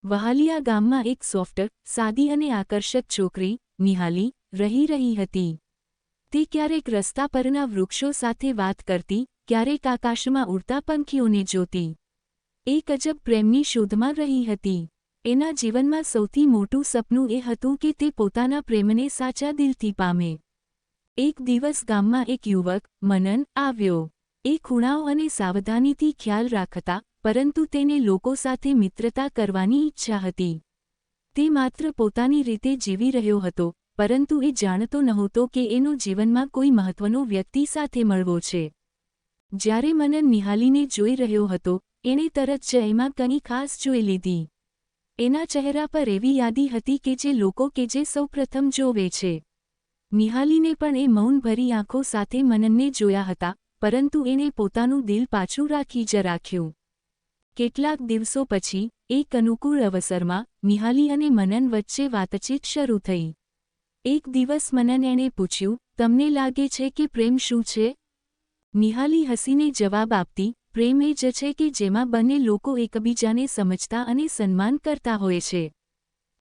વહાલિયા ગામમાં એક સોફ્ટ, સાદી અને આકર્ષક છોકરી, નિહાલી, રહી હતી. તે ક્યારેક રસ્તા પરના વૃક્ષો સાથે વાત કરતી, ક્યારેક આકાશમાં ઉડતા પંખીઓને જોતી. એક અજબ પ્રેમની શોધમાં રહી હતી. એના જીવનમાં સૌથી મોટું સપનું એ હતું કે તે પોતાના પ્રેમને સાચા દિલથી પામે. એક દિવસ ગામમાં એક યુવક, મનન, આવ્યો. એ ખૂણાઓ અને સાવધાનીથી ખ્યાલ રાખતા, પરંતુ તેને લોકો સાથે મિત્રતા કરવાની ઈચ્છા હતી. તે માત્ર પોતાની રીતે જીવી રહ્યો હતો, પરંતુ એ જાણતો નહોતો કે એનો જીવનમાં કોઈ મહત્વનો વ્યક્તિ સાથે મળવો છે. જ્યારે મનન નિહાલીને જોઈ રહ્યો હતો, એણે તરત જ એમાં કંઈ ખાસ જોઈ લીધી. એના ચહેરા પર એવી યાદી હતી કે જે લોકો કે જે સૌપ્રથમ જોવે છે. નિહાલીને પણ એ મૌનભરી આંખો સાથે મનનને જોયા હતા, પરંતુ એણે પોતાનું દિલ પાછું રાખી જ રાખ્યું. કેટલાક દિવસો પછી, એક અનુકૂળ અવસરમાં, નિહાલી અને મનન વચ્ચે વાતચીત શરૂ થઈ. એક દિવસ મનન એણે પૂછ્યું, તમને લાગે છે કે પ્રેમ શું છે? નિહાલી હસીને જવાબ આપતી, પ્રેમ એ જ છે કે જેમાં બંને લોકો એકબીજાને સમજતા અને સન્માન કરતા હોય છે.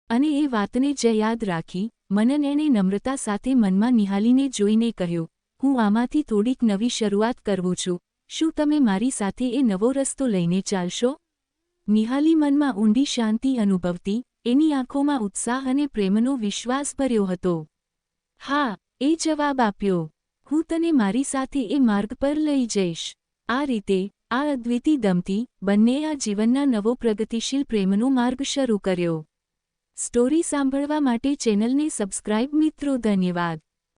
અને એ વાતને જ યાદ રાખી, મનન એણે નમ્રતા સાથે મનમાં નિહાલીને જોઈને કહ્યું, હું આમાંથી થોડીક નવી શરૂઆત કરું છું, શું તમે મારી સાથે એ નવો રસ્તો લઈને ચાલશો? નિહાલી મનમાં ઊંડી શાંતિ અનુભવતી, એની આંખોમાં ઉત્સાહ અને પ્રેમનો વિશ્વાસ ભર્યો હતો. હા, એ જવાબ આપ્યો. હું તને મારી સાથે એ માર્ગ પર લઈ જઈશ. આ રીતે, આ અદ્વિતીય દંપતી બંનેએ આ જીવનના નવો પ્રગતિશીલ પ્રેમનો માર્ગ શરૂ કર્યો. સ્ટોરી સાંભળવા માટે ચેનલને સબસ્ક્રાઇબ મિત્રો. ધન્યવાદ.